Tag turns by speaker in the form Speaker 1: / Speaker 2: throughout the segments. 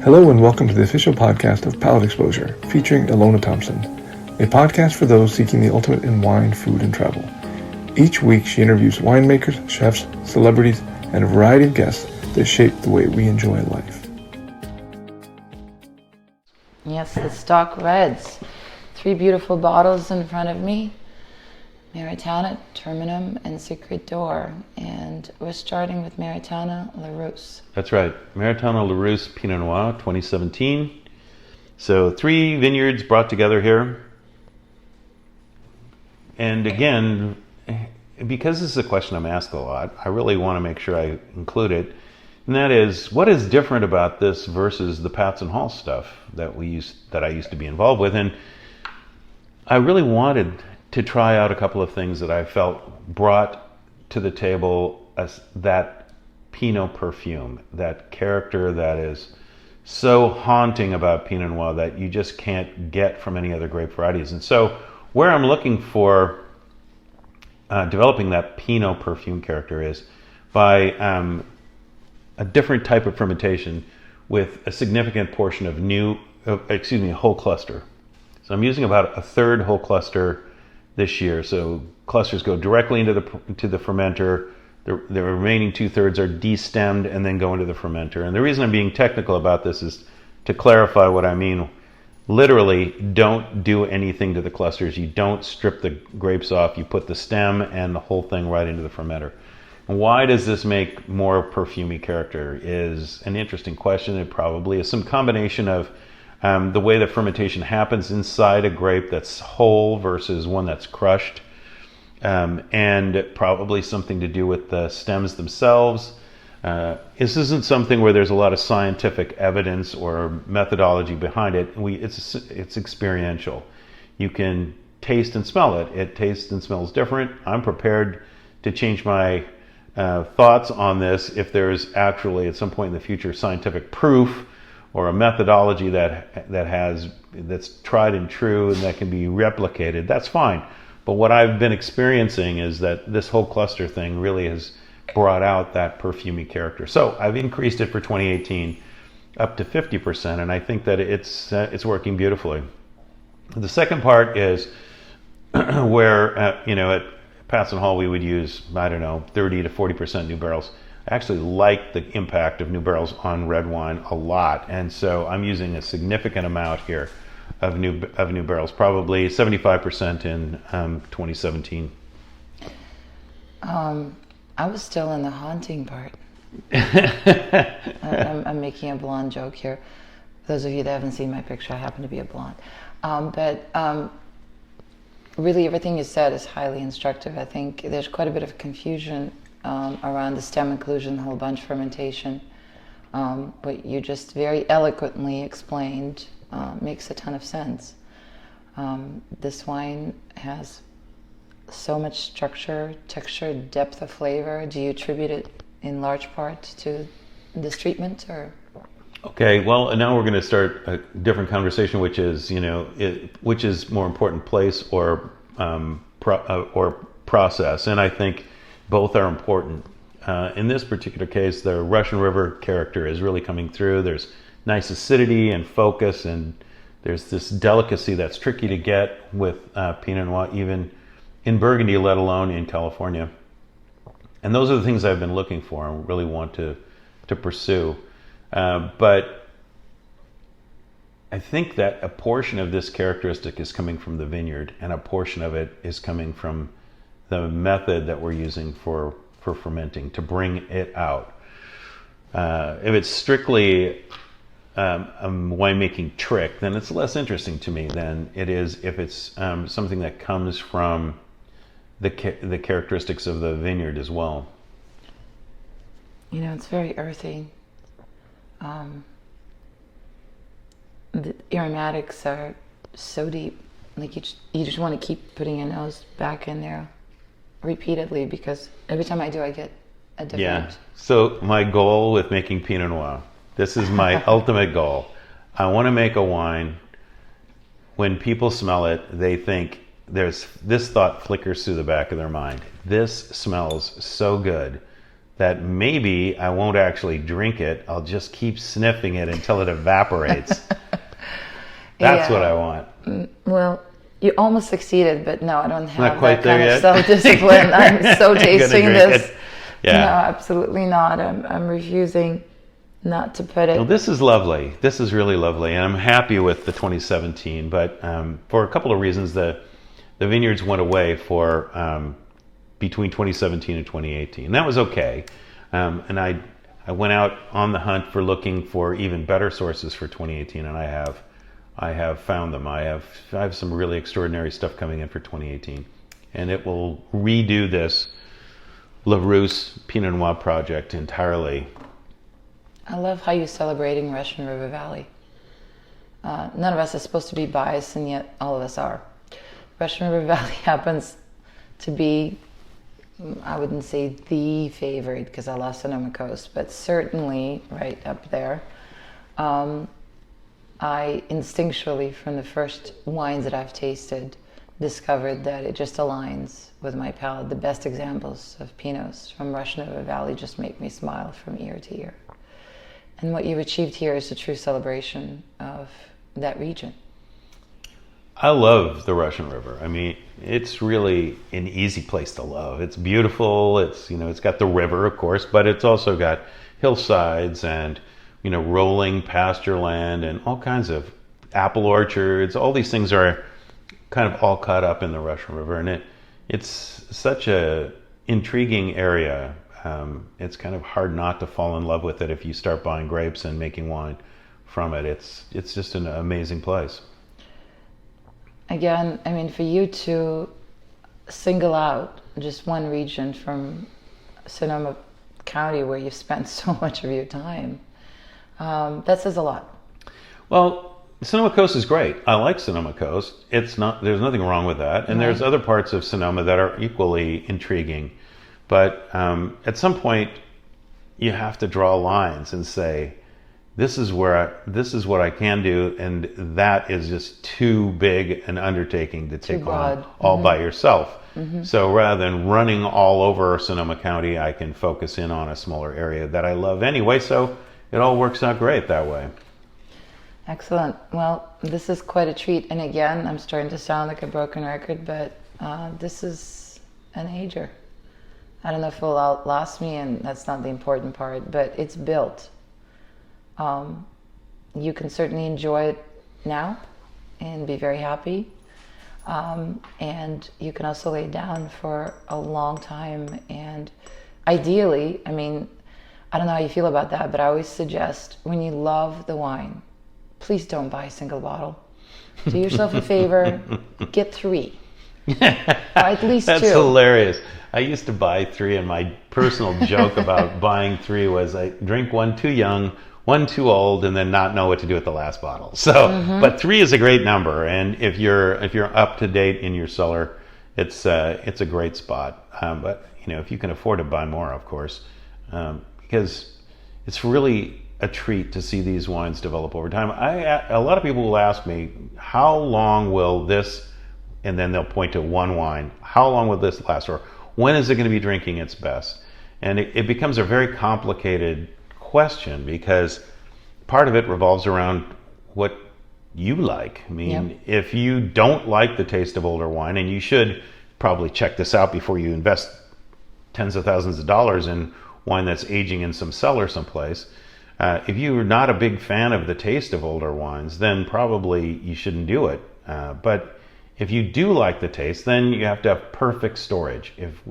Speaker 1: Hello and welcome to the official podcast of Palate Exposure, featuring Ilona Thompson, a podcast for those seeking the ultimate in wine, food, and travel. Each week she interviews winemakers, chefs, celebrities, and a variety of guests that shape the way we enjoy life.
Speaker 2: Yes, the stock reds. 3 beautiful bottles in front of me. Maritana, Terminum, and Secret Door. And we're starting with Maritana LaRousse.
Speaker 3: That's right. Maritana LaRousse Pinot Noir 2017. So 3 vineyards brought together here. And again, because this is a question I'm asked a lot, I really want to make sure I include it. And that is, what is different about this versus the Patz and Hall stuff that I used to be involved with? And I really wanted to try out a couple of things that I felt brought to the table as that Pinot perfume, that character that is so haunting about Pinot Noir that you just can't get from any other grape varieties. And so where I'm looking for developing that Pinot perfume character is by a different type of fermentation with a significant portion of whole cluster. So I'm using about a third whole cluster this year. So clusters go directly into the fermenter. The remaining 2/3 are destemmed and then go into the fermenter. And the reason I'm being technical about this is to clarify what I mean. Literally, don't do anything to the clusters. You don't strip the grapes off. You put the stem and the whole thing right into the fermenter. And why does this make more perfumey character is an interesting question. It probably is some combination of the way the fermentation happens inside a grape that's whole versus one that's crushed, and probably something to do with the stems themselves. This isn't something where there's a lot of scientific evidence or methodology behind it. It's experiential. You can taste and smell it. It tastes and smells different. I'm prepared to change my thoughts on this if there's actually at some point in the future scientific proof or a methodology that's tried and true and that can be replicated. That's fine. But what I've been experiencing is that this whole cluster thing really has brought out that perfumey character. So I've increased it for 2018 up to 50%, and I think that it's working beautifully. The second part is where at Patz and Hall we would use 30 to 40% new barrels. I actually like the impact of new barrels on red wine a lot, and so I'm using a significant amount here of new barrels, probably 75% in 2017.
Speaker 2: I was still in the haunting part. I'm making a blonde joke here. For those of you that haven't seen my picture, I happen to be a blonde. But really everything you said is highly instructive. I think there's quite a bit of confusion around the stem inclusion, whole bunch fermentation. What you just very eloquently explained makes a ton of sense. This wine has so much structure, texture, depth of flavor. Do you attribute it in large part to this treatment, or?
Speaker 3: Okay, well, now we're going to start a different conversation, which is, which is more important, place or process, and I think both are important. In this particular case, the Russian River character is really coming through. There's nice acidity and focus, and there's this delicacy that's tricky to get with Pinot Noir, even in Burgundy, let alone in California. And those are the things I've been looking for and really want to pursue. But I think that a portion of this characteristic is coming from the vineyard, and a portion of it is coming from the method that we're using for fermenting to bring it out. If it's strictly a winemaking trick, then it's less interesting to me than it is if it's something that comes from the characteristics of the vineyard as well.
Speaker 2: It's very earthy. The aromatics are so deep, like you just want to keep putting your nose back in there repeatedly, because every time I do I get a different...
Speaker 3: Yeah, so my goal with making Pinot Noir, this is my ultimate goal. I want to make a wine, when people smell it, they think, this thought flickers through the back of their mind. This smells so good that maybe I won't actually drink it. I'll just keep sniffing it until it evaporates. That's what I want.
Speaker 2: Well, you almost succeeded, but no, I don't have
Speaker 3: Not quite
Speaker 2: that kind
Speaker 3: there
Speaker 2: of
Speaker 3: yet.
Speaker 2: self-discipline. I'm so tasting this.
Speaker 3: Yeah.
Speaker 2: No, absolutely not. I'm refusing not to put it.
Speaker 3: Well, this is lovely. This is really lovely, and I'm happy with the 2017. But for a couple of reasons, the vineyards went away for between 2017 and 2018. That was okay, and I went out on the hunt for looking for even better sources for 2018, and I have found them. I have some really extraordinary stuff coming in for 2018, and it will redo this La Rousse Pinot Noir project entirely.
Speaker 2: I love how you're celebrating Russian River Valley. None of us are supposed to be biased, and yet all of us are. Russian River Valley happens to be, I wouldn't say the favorite because I love Sonoma Coast, but certainly right up there. I instinctually, from the first wines that I've tasted, discovered that it just aligns with my palate. The best examples of Pinots from Russian River Valley just make me smile from ear to ear. And what you've achieved here is a true celebration of that region.
Speaker 3: I love the Russian River. I mean, it's really an easy place to love. It's beautiful. It's got the river, of course, but it's also got hillsides and rolling pasture land and all kinds of apple orchards. All these things are kind of all caught up in the Russian River, and it's such a intriguing area. It's kind of hard not to fall in love with it if you start buying grapes and making wine from it. It's just an amazing place.
Speaker 2: Again, I mean, for you to single out just one region from Sonoma County where you've spent so much of your time, that says a lot.
Speaker 3: Well, Sonoma Coast is great. I like Sonoma Coast. There's nothing wrong with that. And there's other parts of Sonoma that are equally intriguing. But at some point, you have to draw lines and say, this is what I can do, and that is just too big an undertaking to take on all by yourself. Mm-hmm. So rather than running all over Sonoma County, I can focus in on a smaller area that I love anyway. So it all works out great that way.
Speaker 2: Excellent. Well, this is quite a treat. And again, I'm starting to sound like a broken record, but this is an ager. I don't know if it'll outlast me, and that's not the important part, but it's built. You can certainly enjoy it now and be very happy. And you can also lay it down for a long time. And ideally, I mean, I don't know how you feel about that, but I always suggest when you love the wine, please don't buy a single bottle. Do yourself a favor, get 3. Or at least 2.
Speaker 3: That's hilarious. I used to buy 3, and my personal joke about buying 3 was I drink 1 too young, 1 too old, and then not know what to do with the last bottle. So, but 3 is a great number, and if you're up to date in your cellar, it's a great spot. But if you can afford to buy more, of course, because it's really a treat to see these wines develop over time. A lot of people will ask me, how long will this, and then they'll point to one wine, how long will this last, or when is it going to be drinking its best? And it becomes a very complicated question because part of it revolves around what you like. I mean, if you don't like the taste of older wine, and you should probably check this out before you invest tens of thousands of dollars in wine that's aging in some cellar someplace. If you're not a big fan of the taste of older wines, then probably you shouldn't do it. But if you do like the taste, then you have to have perfect storage. If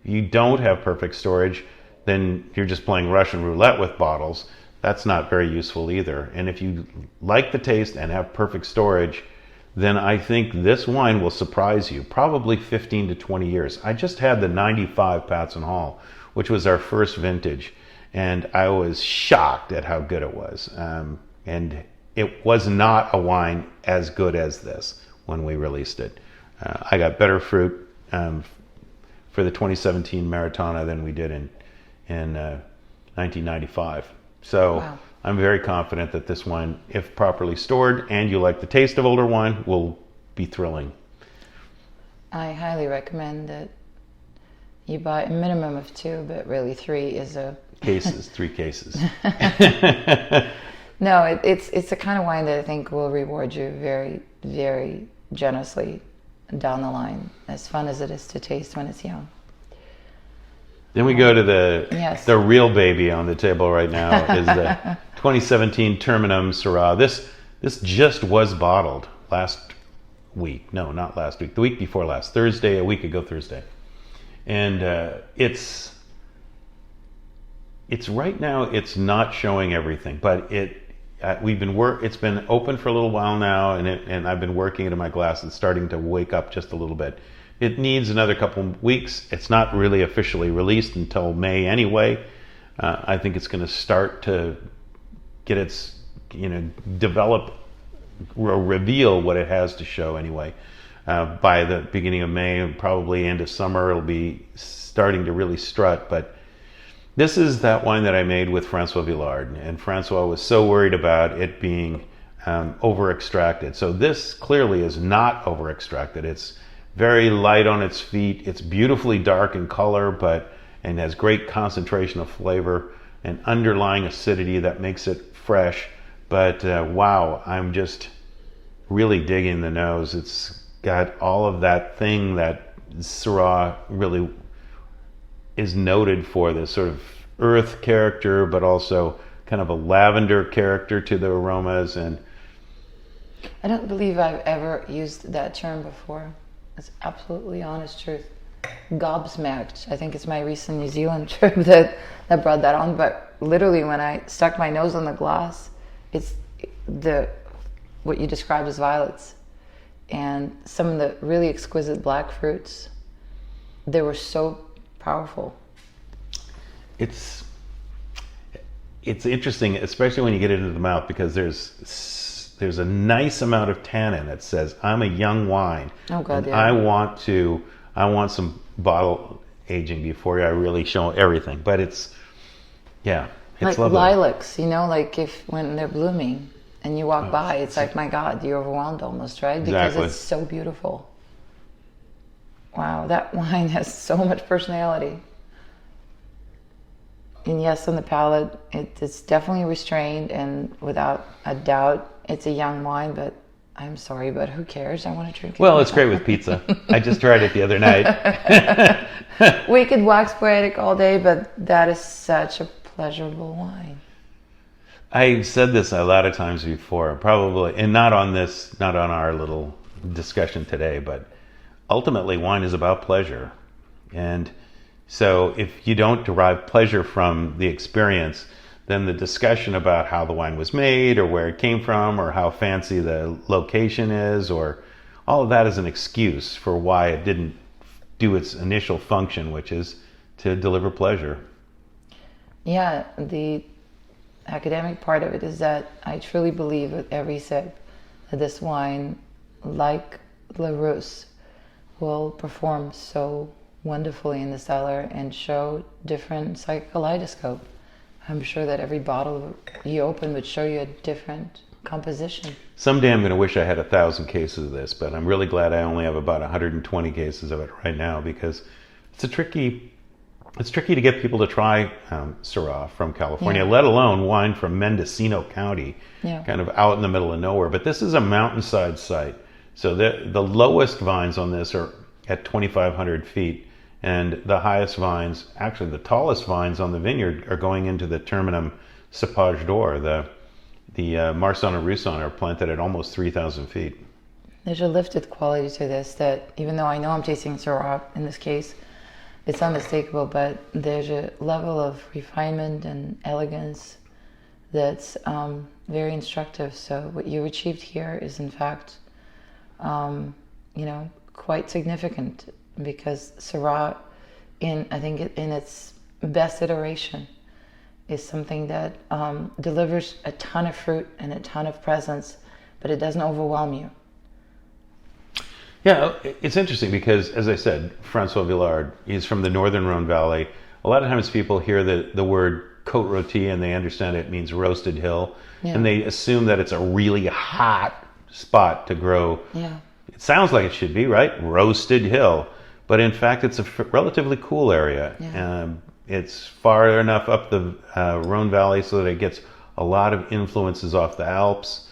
Speaker 3: you don't have perfect storage, then you're just playing Russian roulette with bottles. That's not very useful either. And if you like the taste and have perfect storage, then I think this wine will surprise you, probably 15 to 20 years. I just had the 95 Patz & Hall, which was our first vintage, and I was shocked at how good it was. And it was not a wine as good as this when we released it. I got better fruit for the 2017 Maritana than we did in 1995. So wow. I'm very confident that this wine, if properly stored and you like the taste of older wine, will be thrilling.
Speaker 2: I highly recommend that You buy a minimum of 2, but really 3 is a...
Speaker 3: Cases, 3 cases.
Speaker 2: No, it's the kind of wine that I think will reward you very, very generously down the line, as fun as it is to taste when it's young.
Speaker 3: Then we go to
Speaker 2: Yes.
Speaker 3: the real baby on the table right now is the 2017 Terminum Syrah. This just was bottled last week. No, not last week. The week before last. Thursday, a week ago Thursday. And it's right now, it's not showing everything, but it's been open for a little while now, and I've been working into my glass. It's starting to wake up just a little bit. It needs another couple weeks. It's not really officially released until May anyway. I think it's going to start to get its, develop or reveal what it has to show anyway. By the beginning of May, and probably end of summer, it'll be starting to really strut. But this is that wine that I made with Francois Villard, and Francois was so worried about it being over-extracted. So this clearly is not over-extracted. It's very light on its feet. It's beautifully dark in color, and has great concentration of flavor and underlying acidity that makes it fresh. But wow, I'm just really digging the nose. It's got all of that thing that Syrah really is noted for, this sort of earth character, but also kind of a lavender character to the aromas. And
Speaker 2: I don't believe I've ever used that term before. It's absolutely honest truth. Gobsmacked. I think it's my recent New Zealand trip that brought that on. But literally, when I stuck my nose on the glass, it's what you described as violets, and some of the really exquisite black fruits. They were so powerful. It's
Speaker 3: interesting, especially when you get it into the mouth, because there's a nice amount of tannin that says, I'm a young wine.
Speaker 2: Oh God,
Speaker 3: and
Speaker 2: yeah.
Speaker 3: I want some bottle aging before I really show everything. But it's
Speaker 2: like
Speaker 3: lovely.
Speaker 2: Lilacs, like when they're blooming and you walk by, it's like, my God, you're overwhelmed almost, right? Because
Speaker 3: Exactly.
Speaker 2: it's so beautiful. Wow, that wine has so much personality. And yes, on the palate, it's definitely restrained, and without a doubt, it's a young wine, but I'm sorry, but who cares? I want to drink it.
Speaker 3: Well, it's great with pizza. I just tried it the other night.
Speaker 2: We could wax poetic all day, but that is such a pleasurable wine.
Speaker 3: I've said this a lot of times before, probably, and not on our little discussion today, but ultimately wine is about pleasure. And so if you don't derive pleasure from the experience, then the discussion about how the wine was made or where it came from or how fancy the location is, or all of that is an excuse for why it didn't do its initial function, which is to deliver pleasure.
Speaker 2: Yeah, the academic part of it is that I truly believe with every sip that this wine, like La Rousse, will perform so wonderfully in the cellar and show different kaleidoscope. I'm sure that every bottle you open would show you a different composition.
Speaker 3: Someday I'm going to wish I had 1,000 cases of this, but I'm really glad I only have about 120 cases of it right now, because it's tricky to get people to try Syrah from California, let alone wine from Mendocino County, kind of out in the middle of nowhere. But this is a mountainside site. So the lowest vines on this are at 2,500 feet. And the highest vines, actually the tallest vines on the vineyard, are going into the Terminum Cepage d'Or. The Marsanne and Roussanne are planted at almost 3,000 feet.
Speaker 2: There's a lifted quality to this that, even though I know I'm tasting Syrah in this case, it's unmistakable, but there's a level of refinement and elegance that's very instructive. So what you achieved here is, in fact, quite significant, because Syrah, I think in its best iteration, is something that delivers a ton of fruit and a ton of presence, but it doesn't overwhelm you.
Speaker 3: Yeah, it's interesting because, as I said, Francois Villard is from the Northern Rhone Valley. A lot of times people hear the word Côte Rôtie and they understand it means roasted hill, and they assume that it's a really hot spot to grow.
Speaker 2: Yeah.
Speaker 3: It sounds like it should be, right? Roasted hill. but in fact it's a relatively cool area.
Speaker 2: Yeah.
Speaker 3: It's far enough up the Rhone Valley so that it gets a lot of influences off the Alps,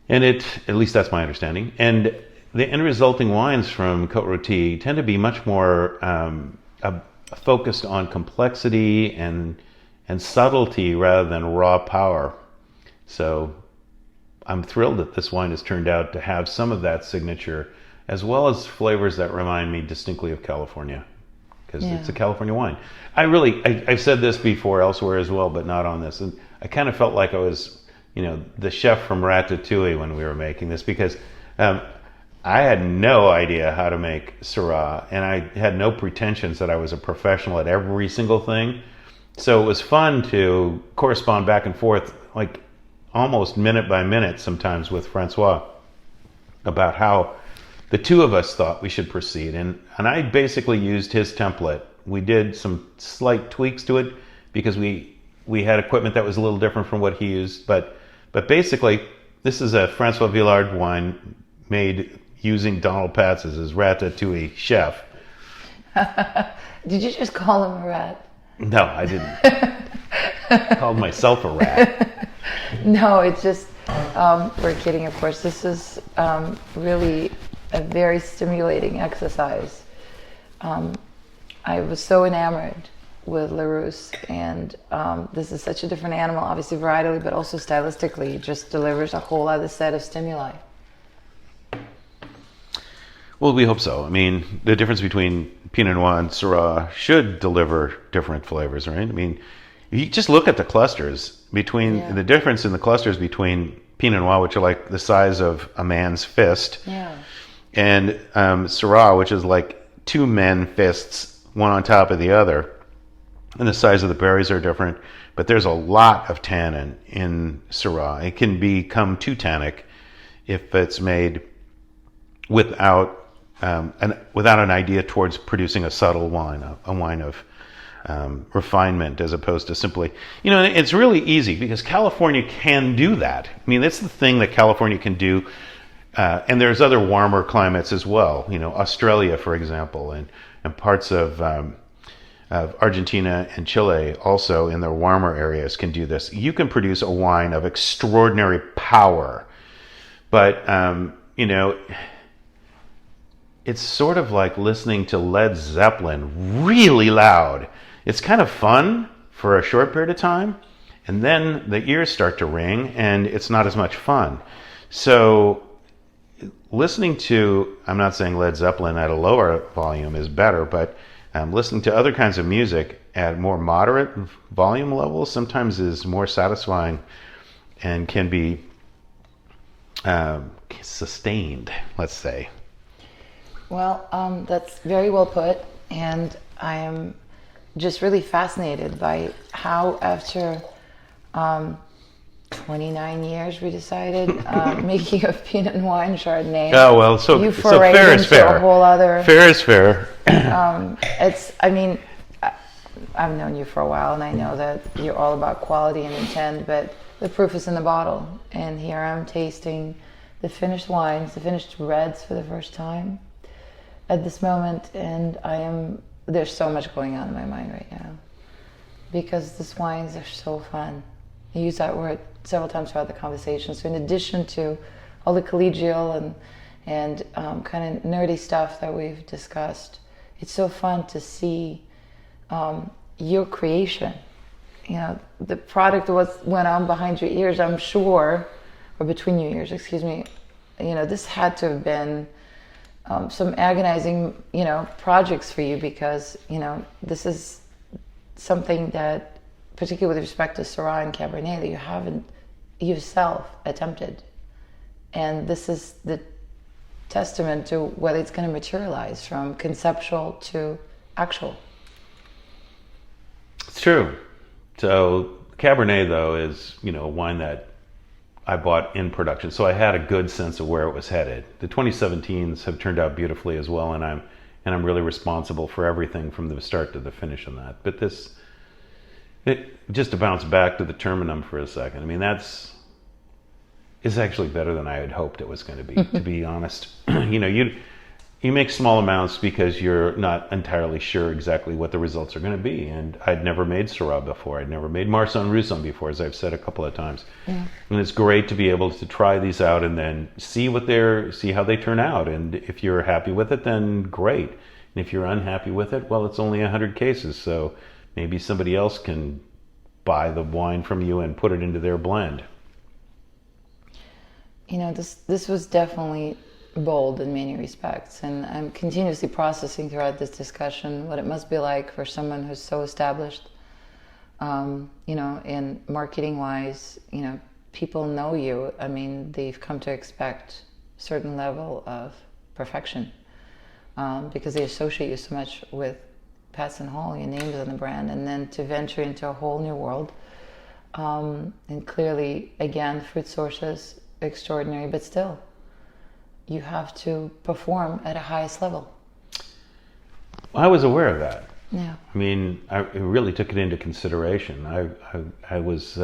Speaker 3: and at least that's my understanding. And the end resulting wines from Côte Rôtie tend to be much more focused on complexity and subtlety rather than raw power. So I'm thrilled that this wine has turned out to have some of that signature, as well as flavors that remind me distinctly of California, because it's a California wine. I've said this before elsewhere as well, but not on this. And I kind of felt like I was, the chef from Ratatouille when we were making this, because I had no idea how to make Syrah, and I had no pretensions that I was a professional at every single thing. So it was fun to correspond back and forth, like almost minute by minute sometimes, with Francois about how the two of us thought we should proceed. And I basically used his template. We did some slight tweaks to it because we had equipment that was a little different from what he used. But basically, this is a Francois Villard wine made using Donald Patz as his Ratatouille chef.
Speaker 2: Did you just call him a rat?
Speaker 3: No, I didn't. I called myself a rat.
Speaker 2: No, it's just, we're kidding, of course. This is really a very stimulating exercise. I was so enamored with Larousse, and this is such a different animal, obviously varietally, but also stylistically. It just delivers a whole other set of stimuli.
Speaker 3: Well, we hope so. I mean, the difference between Pinot Noir and Syrah should deliver different flavors, right? I mean, you just look at the clusters between the difference in the clusters between Pinot Noir, which are like the size of a man's fist, and Syrah, which is like two men fists, one on top of the other. And the size of the berries are different, but there's a lot of tannin in Syrah. It can become too tannic if it's made without an idea towards producing a subtle wine, a wine of refinement, as opposed to simply, it's really easy because California can do that. I mean, that's the thing that California can do, and there's other warmer climates as well. Australia, for example, and parts of Argentina and Chile also in their warmer areas can do this. You can produce a wine of extraordinary power, but it's sort of like listening to Led Zeppelin really loud. It's kind of fun for a short period of time, and then the ears start to ring, and it's not as much fun. So listening to, I'm not saying Led Zeppelin at a lower volume is better, but listening to other kinds of music at more moderate volume levels sometimes is more satisfying and can be sustained, let's say.
Speaker 2: Well, that's very well put, and I am just really fascinated by how after 29 years we decided making a Pinot Noir and Chardonnay.
Speaker 3: Oh, well, so fair is fair.
Speaker 2: A whole other,
Speaker 3: fair is fair.
Speaker 2: I've known you for a while, and I know that you're all about quality and intent, but the proof is in the bottle. And here I'm tasting the finished wines, the finished reds for the first time at this moment, and there's so much going on in my mind right now because these wines are so fun. I use that word several times throughout the conversation. So in addition to all the collegial and kind of nerdy stuff that we've discussed, it's so fun to see your creation. The product went on behind your ears, I'm sure, or between your ears, excuse me. This had to have been some agonizing, projects for you because, this is something that, particularly with respect to Syrah and Cabernet, that you haven't yourself attempted. And this is the testament to whether it's going to materialize from conceptual to actual.
Speaker 3: It's true. So Cabernet, though, is, a wine that I bought in production, so I had a good sense of where it was headed. The 2017s have turned out beautifully as well, and I'm really responsible for everything from the start to the finish on that. But just to bounce back to the terminum for a second, I mean, it's actually better than I had hoped it was going to be, to be honest. you make small amounts because you're not entirely sure exactly what the results are going to be. And I'd never made Syrah before. I'd never made Marsanne Roussanne before, as I've said a couple of times.
Speaker 2: Yeah.
Speaker 3: And it's great to be able to try these out and then see how they turn out. And if you're happy with it, then great. And if you're unhappy with it, well, it's only 100 cases. So maybe somebody else can buy the wine from you and put it into their blend.
Speaker 2: You know, this was definitely bold in many respects, and I'm continuously processing throughout this discussion what it must be like for someone who's so established, you know, in marketing wise. You know, people know you. I mean, they've come to expect a certain level of perfection because they associate you so much with Patz and Hall, your name's on the brand, and then to venture into a whole new world, and clearly, again, fruit sources extraordinary, but still you have to perform at a highest level.
Speaker 3: I was aware of that.
Speaker 2: Yeah.
Speaker 3: I mean, I really took it into consideration. I was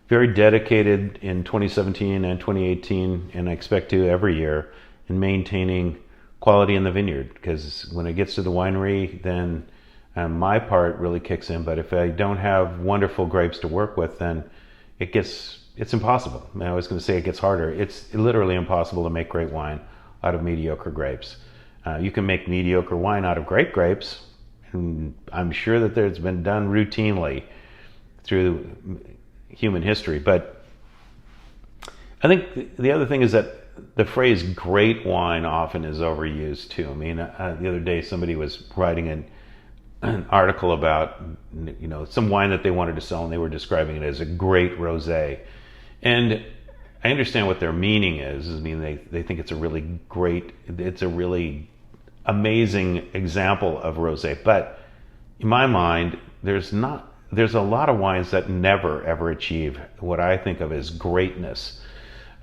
Speaker 3: very dedicated in 2017 and 2018, and I expect to every year, in maintaining quality in the vineyard. Because when it gets to the winery, then my part really kicks in. But if I don't have wonderful grapes to work with, then it's impossible. I was going to say it gets harder. It's literally impossible to make great wine out of mediocre grapes. You can make mediocre wine out of great grapes, and I'm sure that it's been done routinely through human history. But I think the other thing is that the phrase great wine often is overused too. I mean, the other day somebody was writing an article about, you know, some wine that they wanted to sell, and they were describing it as a great rosé. And I understand what their meaning is. I mean, they think it's a really amazing example of rosé. But in my mind, there's a lot of wines that never ever achieve what I think of as greatness.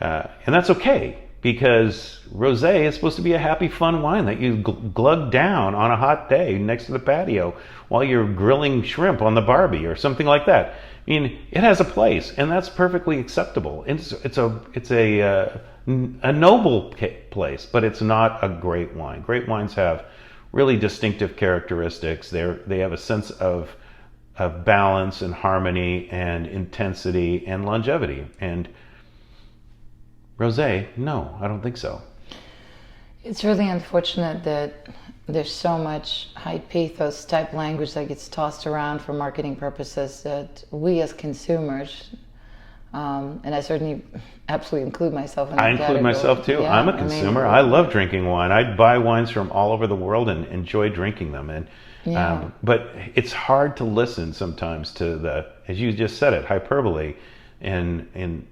Speaker 3: And that's okay, because rosé is supposed to be a happy, fun wine that you glug down on a hot day next to the patio while you're grilling shrimp on the Barbie or something like that. I mean, it has a place, and that's perfectly acceptable. It's a noble place, but it's not a great wine. Great wines have really distinctive characteristics. They have a sense of balance and harmony and intensity and longevity. And rosé, no, I don't think so.
Speaker 2: It's really unfortunate that there's so much high pathos type language that gets tossed around for marketing purposes that we as consumers, and I certainly absolutely include myself in that category.
Speaker 3: I include myself too. Yeah, I'm a consumer. I love drinking wine. I buy wines from all over the world and enjoy drinking them. And
Speaker 2: yeah.
Speaker 3: But it's hard to listen sometimes to the, as you just said it, hyperbole. And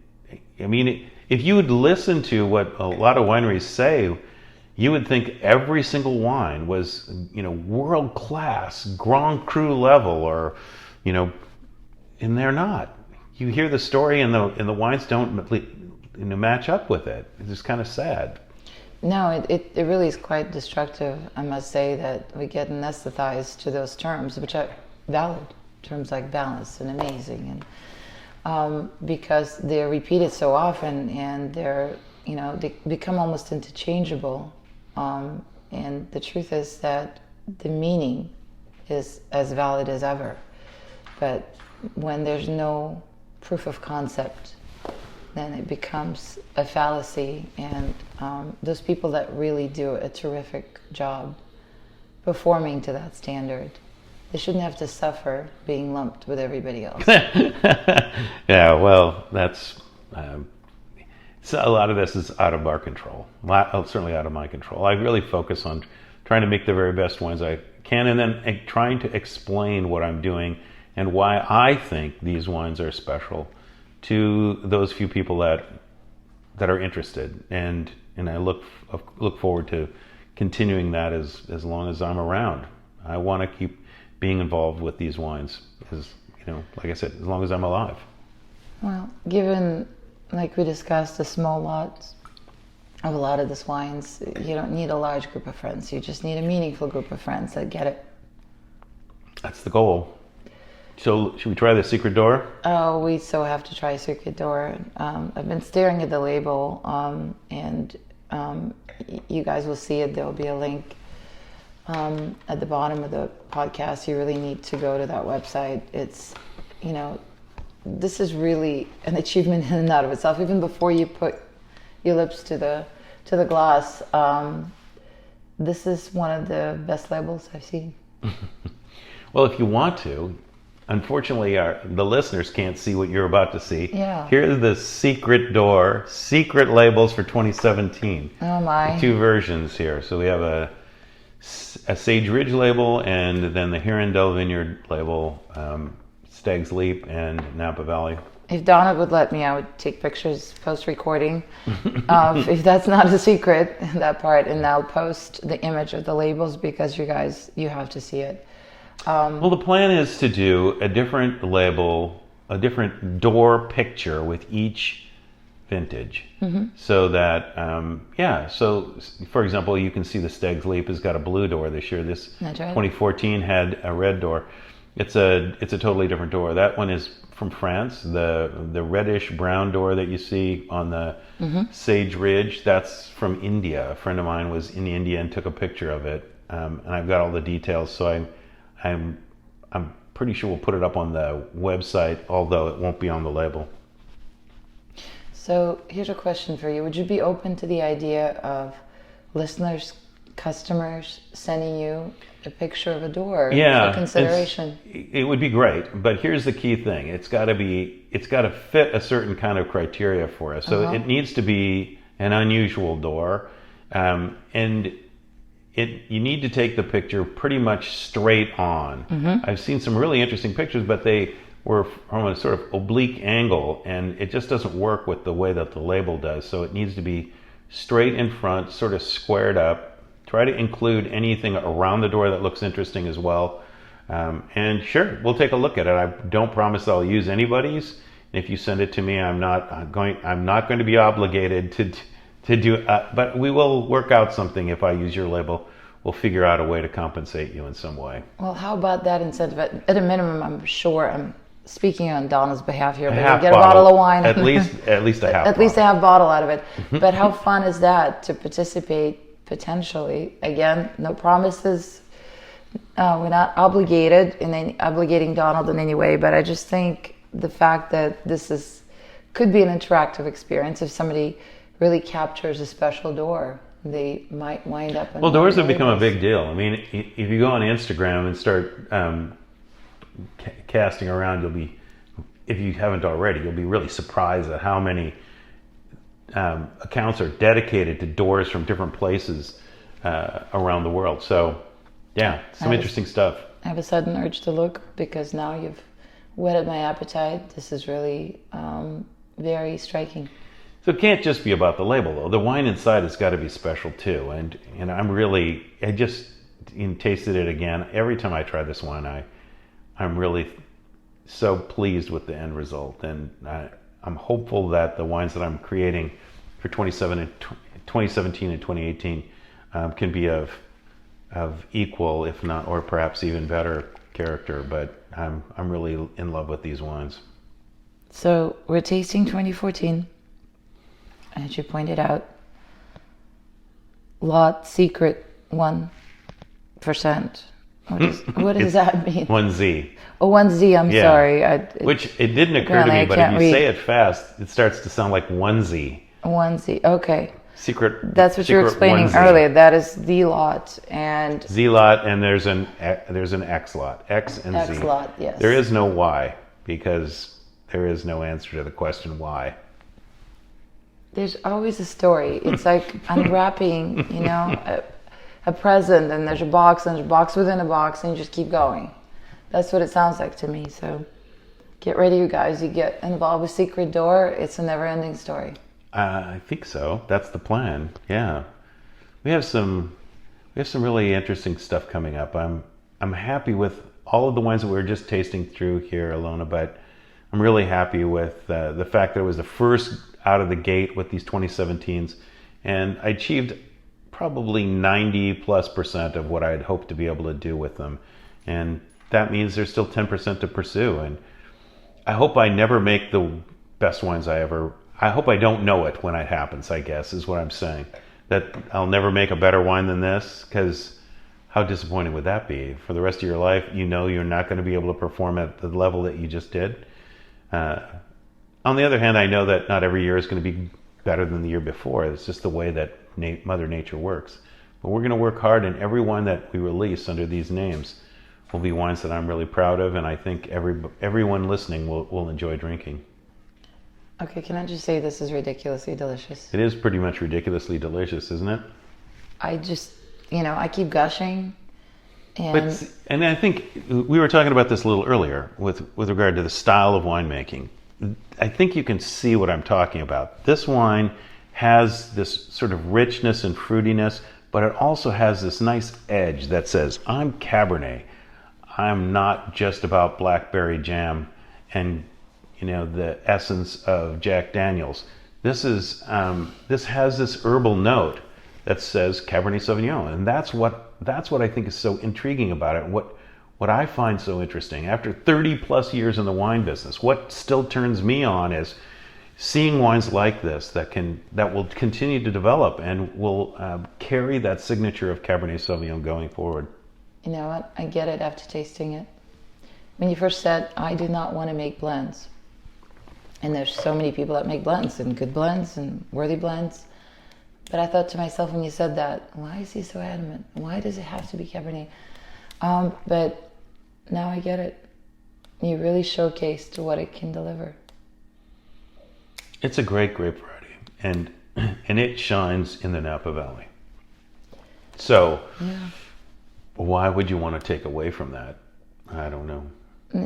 Speaker 3: I mean, if you would listen to what a lot of wineries say, you would think every single wine was, you know, world class, Grand Cru level, or, you know, and they're not. You hear the story, and the wines don't, you know, match up with it. It's just kind of sad.
Speaker 2: No, it really is quite destructive. I must say that we get anesthetized to those terms, which are valid terms like balanced and amazing, and because they're repeated so often, and they're, you know, they become almost interchangeable. And the truth is that the meaning is as valid as ever. But when there's no proof of concept, then it becomes a fallacy. And those people that really do a terrific job performing to that standard, they shouldn't have to suffer being lumped with everybody else.
Speaker 3: Yeah, well, that's... So a lot of this is out of our control, certainly out of my control. I really focus on trying to make the very best wines I can, and then trying to explain what I'm doing and why I think these wines are special to those few people that are interested. And I look forward to continuing that as long as I'm around. I want to keep being involved with these wines, as, you know, like I said, as long as I'm alive.
Speaker 2: Well, given, like we discussed, the small lots of a lot of these wines, you don't need a large group of friends. You just need a meaningful group of friends that get it.
Speaker 3: That's the goal. So should we try the Secret Door?
Speaker 2: Oh, we so have to try Secret Door. I've been staring at the label, and you guys will see it. There will be a link at the bottom of the podcast. You really need to go to that website. It's, this is really an achievement in and out of itself. Even before you put your lips to the glass, this is one of the best labels I've seen.
Speaker 3: Well, if you want to, unfortunately, the listeners can't see what you're about to see.
Speaker 2: Yeah.
Speaker 3: Here's the secret labels for 2017.
Speaker 2: Oh my!
Speaker 3: 2 versions here. So we have a Sage Ridge label, and then the Hirondelle Vineyard label, Stag's Leap and Napa Valley.
Speaker 2: If Donna would let me, I would take pictures post-recording. If that's not a secret, that part, and I'll post the image of the labels because you have to see it.
Speaker 3: Well, the plan is to do a different label, a different door picture with each vintage. So that, so for example, you can see the Stag's Leap has got a blue door this year. This
Speaker 2: That's right.
Speaker 3: 2014 had a red door. It's a totally different door. That one is from France. The reddish brown door that you see on the Sage Ridge, that's from India. A friend of mine was in India and took a picture of it, and I've got all the details. So I'm pretty sure we'll put it up on the website, although it won't be on the label.
Speaker 2: So here's a question for you. Would you be open to the idea of listeners, customers sending you a picture of a door for consideration?
Speaker 3: It would be great, but here's the key thing. It's got to fit a certain kind of criteria for us. So it needs to be an unusual door, and you need to take the picture pretty much straight on. I've seen some really interesting pictures, but they were from a sort of oblique angle, and it just doesn't work with the way that the label does. So it needs to be straight in front, sort of squared up. Try to include anything around the door that looks interesting as well. And sure, we'll take a look at it. I don't promise I'll use anybody's. If you send it to me, I'm not going to be obligated to do, but we will work out something. If I use your label, we'll figure out a way to compensate you in some way.
Speaker 2: Well, how about that incentive? At a minimum, I'm sure I'm speaking on Donna's behalf here, but
Speaker 3: half
Speaker 2: you'll get a bottle of wine.
Speaker 3: At least a half.
Speaker 2: At least a half bottle out of it. But how fun is that to participate potentially? Again, no promises. We're not obligated obligating Donald in any way, but I just think the fact that this could be an interactive experience. If somebody really captures a special door, they might wind up.
Speaker 3: Well, doors have become a big deal. I mean, if you go on Instagram and start casting around, if you haven't already, you'll be really surprised at how many accounts are dedicated to doors from different places around the world. So, yeah, some interesting stuff.
Speaker 2: I have a sudden urge to look because now you've whetted my appetite. This is really very striking.
Speaker 3: So it can't just be about the label, though. The wine inside has got to be special too. And I just tasted it again. Every time I try this wine, I'm really so pleased with the end result. And I'm hopeful that the wines that I'm creating for 2017 and 2018 can be of equal, if not, or perhaps even better character. But I'm really in love with these wines.
Speaker 2: So we're tasting 2014. As you pointed out, lot secret 1%. What does that mean?
Speaker 3: 1Z.
Speaker 2: Oh, 1Z. I'm sorry.
Speaker 3: Which it didn't occur to me, but if you say it fast, it starts to sound like 1Z.
Speaker 2: 1Z. Okay.
Speaker 3: Secret.
Speaker 2: That's what you were explaining
Speaker 3: 1Z.
Speaker 2: earlier. That is the lot and
Speaker 3: Z lot, and there's an X lot. X and
Speaker 2: X
Speaker 3: Z.
Speaker 2: lot. Yes.
Speaker 3: There is no Y because there is no answer to the question why.
Speaker 2: There's always a story. It's like unwrapping, a present, and there's a box, and there's a box within a box, and you just keep going. That's what it sounds like to me. So get ready, you guys. You get involved with Secret Door, it's a never-ending story.
Speaker 3: I think so. That's the plan. Yeah, we have some really interesting stuff coming up. I'm happy with all of the wines that we were just tasting through here, Alona, but I'm really happy with the fact that it was the first out of the gate with these 2017s, and I achieved probably 90+% of what I had hoped to be able to do with them, and that means there's still 10% to pursue. And I hope I never make the best wines I hope I don't know it when it happens, I guess, is what I'm saying. that I'll never make a better wine than this? Because how disappointing would that be? For the rest of your life, you know you're not going to be able to perform at the level that you just did. On the other hand, I know that not every year is going to be better than the year before. It's just the way that Mother Nature works. But we're going to work hard, and every wine that we release under these names will be wines that I'm really proud of, and I think everyone listening will enjoy drinking.
Speaker 2: Okay, can I just say this is ridiculously delicious?
Speaker 3: It is pretty much ridiculously delicious, isn't it?
Speaker 2: I just, I keep gushing.
Speaker 3: And I think we were talking about this a little earlier with regard to the style of winemaking. I think you can see what I'm talking about. This wine has this sort of richness and fruitiness, but it also has this nice edge that says, I'm Cabernet. I'm not just about blackberry jam and the essence of Jack Daniels. This has this herbal note that says Cabernet Sauvignon, and that's what I think is so intriguing about it. What I find so interesting after 30 plus years in the wine business, what still turns me on is seeing wines like this that will continue to develop and will carry that signature of Cabernet Sauvignon going forward.
Speaker 2: You know what? I get it after tasting it. When you first said, I do not want to make blends. And there's so many people that make blends and good blends and worthy blends. But I thought to myself when you said that, why is he so adamant? Why does it have to be Cabernet? But now I get it. You really showcased what it can deliver.
Speaker 3: It's a great grape variety, and it shines in the Napa Valley. So,
Speaker 2: yeah.
Speaker 3: Why would you want to take away from that? I don't know.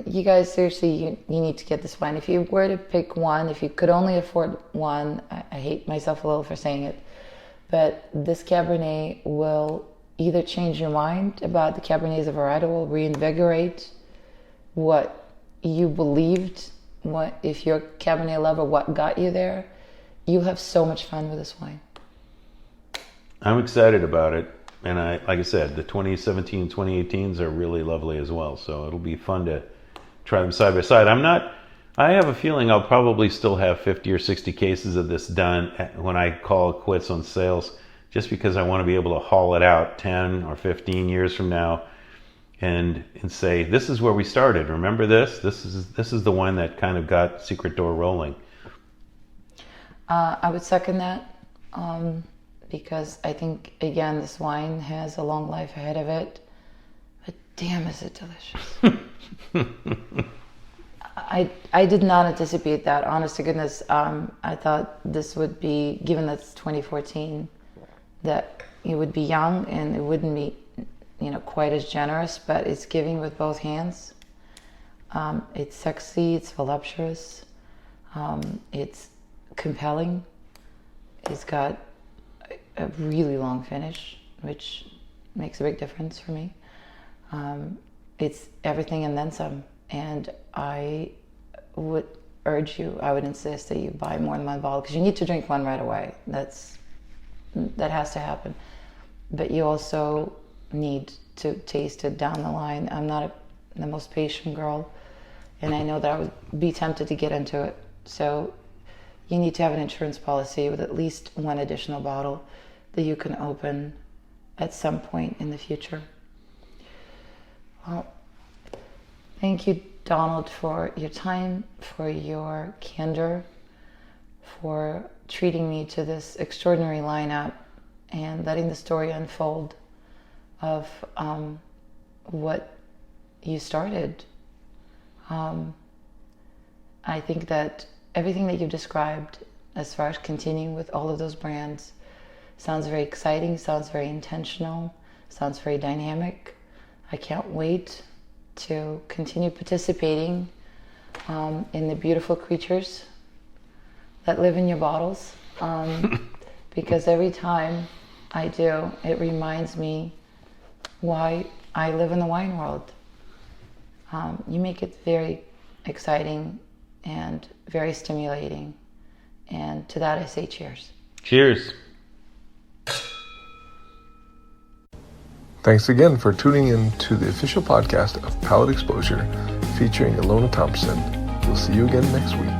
Speaker 2: You guys, seriously, you need to get this wine. If you were to pick one, if you could only afford one, I hate myself a little for saying it, but this Cabernet will either change your mind about the Cabernet as a varietal, will reinvigorate what you believed, if you're a Cabernet lover, what got you there. You'll have so much fun with this wine.
Speaker 3: I'm excited about it. And like I said, the 2017, 2018s are really lovely as well. So it'll be fun to try them side by side. I have a feeling I'll probably still have 50 or 60 cases of this done when I call it quits on sales, just because I want to be able to haul it out 10 or 15 years from now and say, this is where we started. Remember this? This is the wine that kind of got Secret Door rolling.
Speaker 2: I would second that. Because I think, again, this wine has a long life ahead of it. But damn, is it delicious. I did not anticipate that, honest to goodness. I thought this would be, given that it's 2014, that it would be young and it wouldn't be, quite as generous, but it's giving with both hands. It's sexy, it's voluptuous, it's compelling. It's got a really long finish, which makes a big difference for me. It's everything and then some. And I would insist that you buy more than one bottle, because you need to drink one right away. That has to happen. But you also need to taste it down the line. I'm not the most patient girl, and I know that I would be tempted to get into it. So you need to have an insurance policy with at least one additional bottle that you can open at some point in the future. Well, thank you, Donald, for your time, for your candor, for treating me to this extraordinary lineup and letting the story unfold of what you started. I think that everything that you've described as far as continuing with all of those brands sounds very exciting, sounds very intentional, sounds very dynamic. I can't wait to continue participating in the beautiful creatures that live in your bottles, because every time I do, it reminds me why I live in the wine world. You make it very exciting and very stimulating, and to that I say cheers.
Speaker 3: Cheers.
Speaker 1: Thanks again for tuning in to the official podcast of Palate Exposure featuring Ilona Thompson. We'll see you again next week.